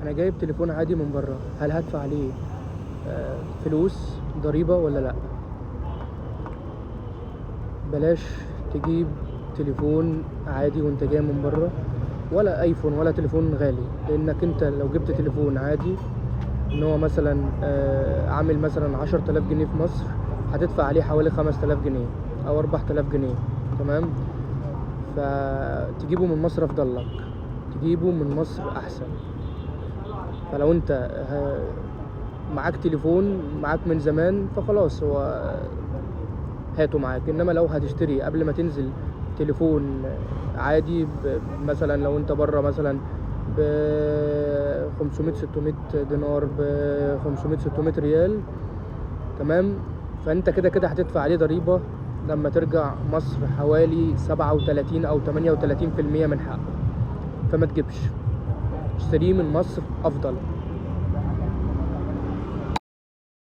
انا جايب تليفون عادي من بره، هل هدفع عليه فلوس ضريبة ولا لا؟ بلاش تجيب تليفون عادي وانت جاي من بره، ولا ايفون ولا تليفون غالي، لانك انت لو جبت تليفون عادي ان هو مثلا عامل مثلا 10,000 جنيه في مصر، هتدفع عليه حوالي 5000 جنيه او 4000 جنيه. تمام؟ فتجيبه من مصر افضل لك، تجيبه من مصر احسن. فلو انت معاك تليفون معاك من زمان فخلاص هو هاته معاك، انما لو هتشتري قبل ما تنزل تليفون عادي مثلا لو انت بره مثلا ب 500 600 دينار، ب 500 600 ريال، تمام، فانت كده كده هتدفع عليه ضريبة لما ترجع مصر حوالي 37 او 38% من حقه. فما تجيبش، اشتريه من مصر افضل.